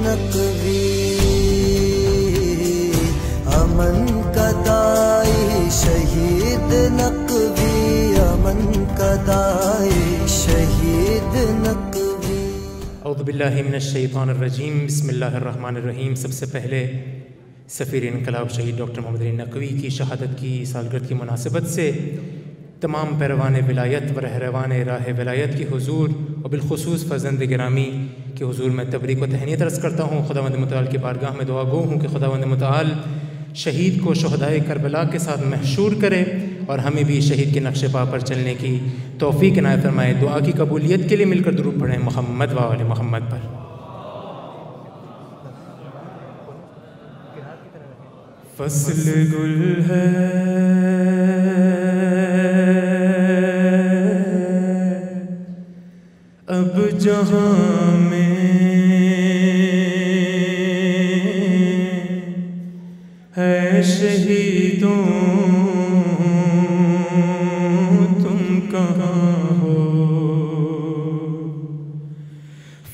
نقوی امن کا دائی شہید نقوی امن کا دائی شہید نقوی۔ اعوذ باللہ من الشیطان الرجیم، بسم اللہ الرحمن الرحیم۔ سب سے پہلے سفیر انقلاب شہید ڈاکٹر محمد علی نقوی کی شہادت کی سالگرد کی مناسبت سے تمام پیروان ولایت و رہروان راہ ولایت کی حضور اور بالخصوص فرزند گرامی کے حضور میں تبریک و تہنیت عرض کرتا ہوں۔ خداوند متعال کی بارگاہ میں دعا گو ہوں کہ خداوند متعال شہید کو شہدائے کربلا کے ساتھ محشور کرے اور ہمیں بھی شہید کے نقش پا پر چلنے کی توفیق عنایت فرمائے۔ دعا کی قبولیت کے لیے مل کر درود پڑھیں محمد و آل محمد پر۔ فصل گل ہے اب جہاں میں ہے شہیدوں تم کہاں ہو،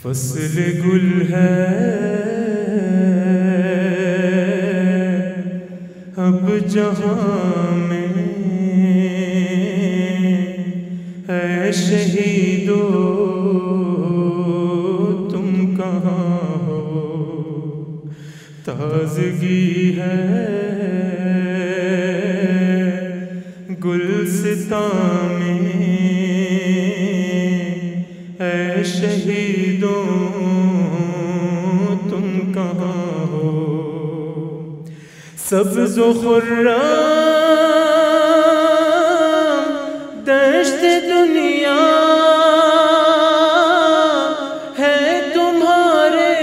فصل گل ہے اب جہاں میں ہے شہیدوں تم کہاں ہو، تازگی ہے گلستان میں ہے شہیدوں تم کہاں ہو، سبز و خرم دشت دنیا ہے تمہارے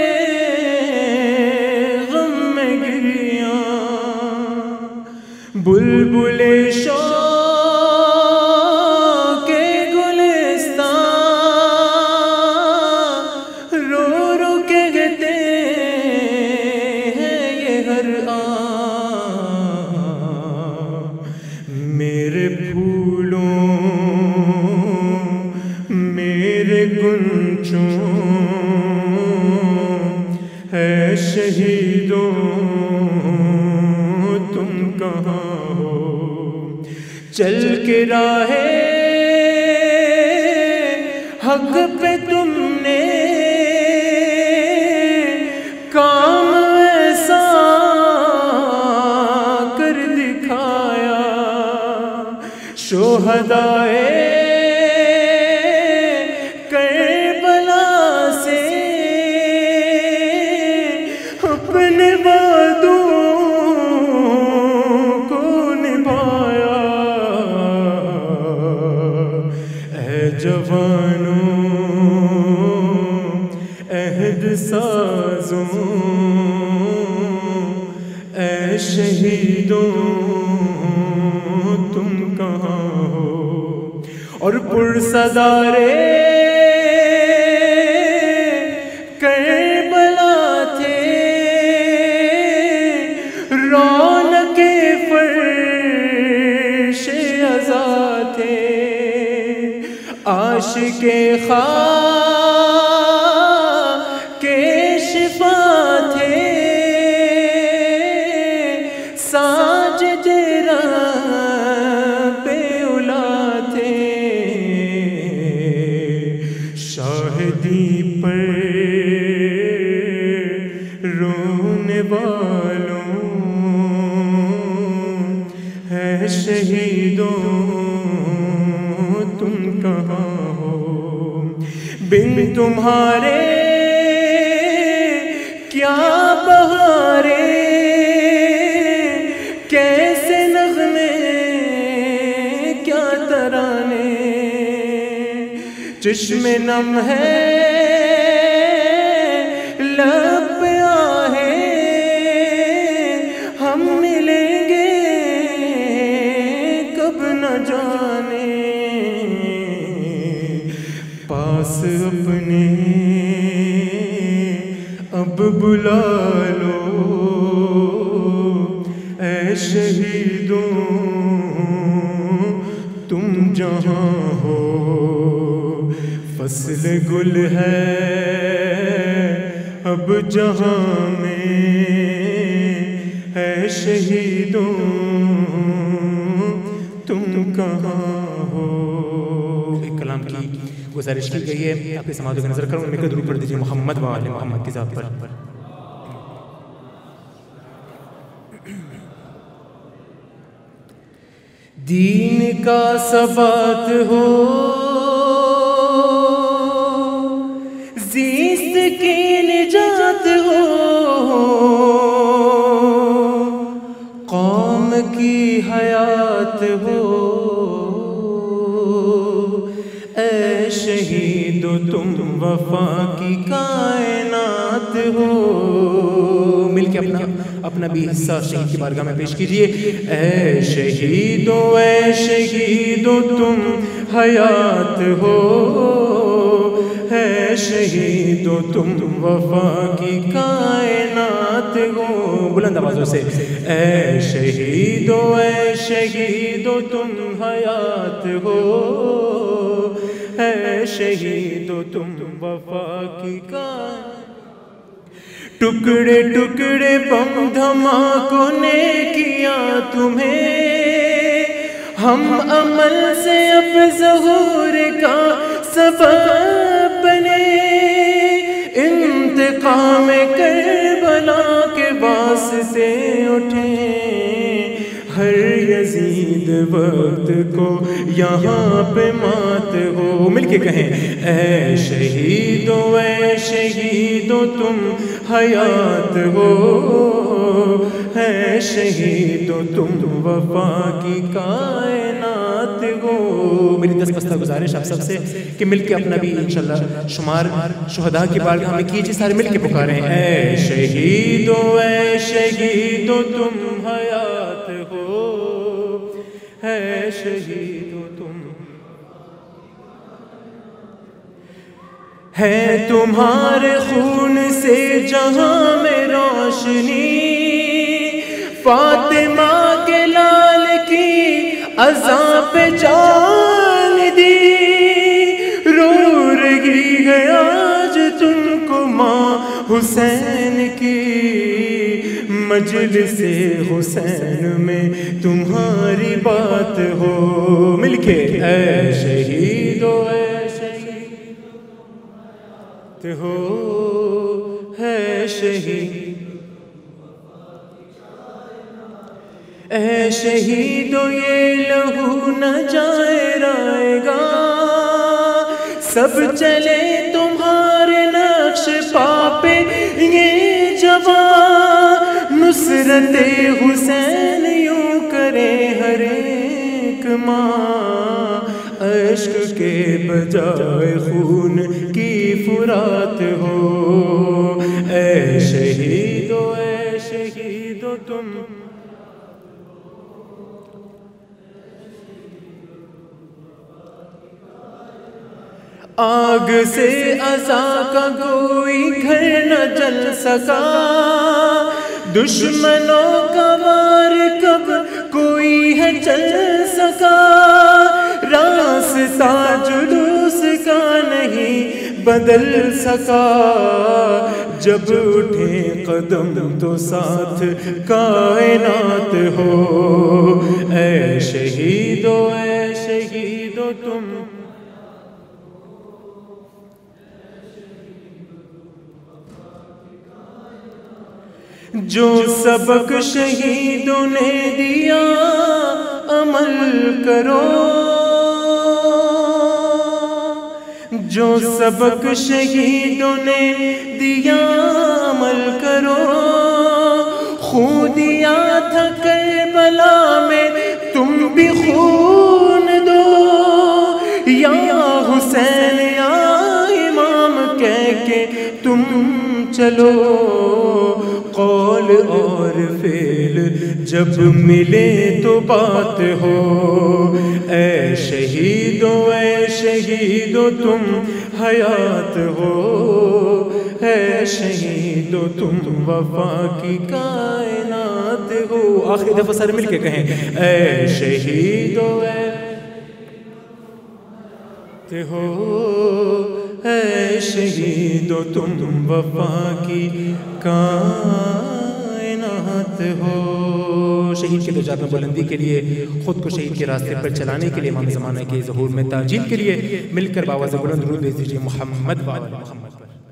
غم میں گریاں، بلبل شوق کے گلستان رو رو کے گتے ہیں یہ ہر میرے پھولوں میرے گنچوں ہے شہیدوں تم کہاں ہو، چل کے راہ حق پہ تم نے کام ایسا کر دکھایا، شہدائے کربلا سے اپنے وعدوں کو نبھایا، اے جوانوں عہد سازوں اے شہیدوں تم کہاں ہو، اور پرصدارے کربلا تھے رونق فرش عزا تھے، عاشق خاک کے شفا تھے، ساجد رب اولا تھے، شاہدی پر رونے والوں ہے شہیدوں تم کہاں ہو، بن تمہارے کیا بہارے کیسے نغمے کیا ترانے، چشم نم ہے لب پہ آہے ہم ملیں گے کب نہ جانے، پاس اپنے اب بلا لو اے شہیدوں تم جہاں ہو، فصل گل ہے اب جہاں میں ہے شہیدوں تم کہاں ہو. ایک کلام کی گزارش کی گئی ہے، آپ کے سماعتوں کی نظر کروں، میں درود پڑھ دیجیے محمد و آل محمد کی ذات پر. دین کا ثبات ہو، زیست کی نجات ہو، قوم کی حیات ہو، اے شہیدو تم وفا کی کائنات ہو. مل کے اپنا بھی حصہ شہید کی بارگاہ میں پیش کیجئے. اے شہیدو تم حیات ہو، اے شہیدو تم وفا کی کائنات ہو. بلند آوازوں سے اے شہیدو تم حیات ہو، اے شہیدو تم وفا کی کائنات. ٹکڑے ٹکڑے بم دھماکوں نے کیا تمہیں، ہم عمل سے اب ظہور کا سبب بنے. انتقام کربلا کے واسطے اٹھیں، ہر یزید وقت کو یہاں پہ مات ہو. مل کے کہیں اے شہیدو تم حیات ہو، اے شہیدو تم وفا کی کائنات ہو. میری دستبستہ گزارش آپ سب سے کہ مل کے اپنا بھی انشاءاللہ شمار شہداء کی بارگاہ میں کیجئے. سارے مل کے پکاریں اے شہیدو تم حیات ہو، اے شہیدو تم. ہے تمہارے خون سے جہاں میں روشنی، فاطمہ کے لال کی عزا پہ جان دی. رو رہی ہے آج تم کو ماں حسین کی، مجلس حسین میں تمہاری بات ہو. مل کے اے شہیدو ہو، ہے شہید اے شہیدو یہ لہو نہ جائے رائے گا، سب چلے تمہارے نقش پا پہ یہ جوان. نصرت حسین یوں کرے ہر ایک ماں، عشق کے بجائے خون کی فرات ہو. اے شہیدو تم آگ سے عزا کا کوئی گھر نہ جل سکا، دشمنوں کا وار کب کوئی ہے چل سکا. راستہ جلوس کا نہیں بدل سکا، جب اٹھے قدم تو ساتھ کائنات ہو. اے شہیدو تم جو سبق شہیدوں نے دیا عمل کرو، جو سبق شہیدوں نے دیا عمل کرو. خون دیا تھا کربلا میں تم بھی خون دو، یا حسین یا امام کہہ کے تم چلو. قول اور فعل جب ملے تو بات ہو. اے شہیدو تم حیات ہو، اے شہیدو تم وفا کی کائنات ہو. آخری دفعہ سارے مل کے کہیں اے شہیدو ہو اے شہید و تم وفا کی کائنات ہو۔ شہید کے درجات میں بلندی کے لیے، خود کو شہید کے راستے پر چلانے کے لیے، امام زمانہ کے ظہور میں تاجیل کے لیے مل کر باواز بلند درود بھیج دیجیے محمد و آل محمد پر۔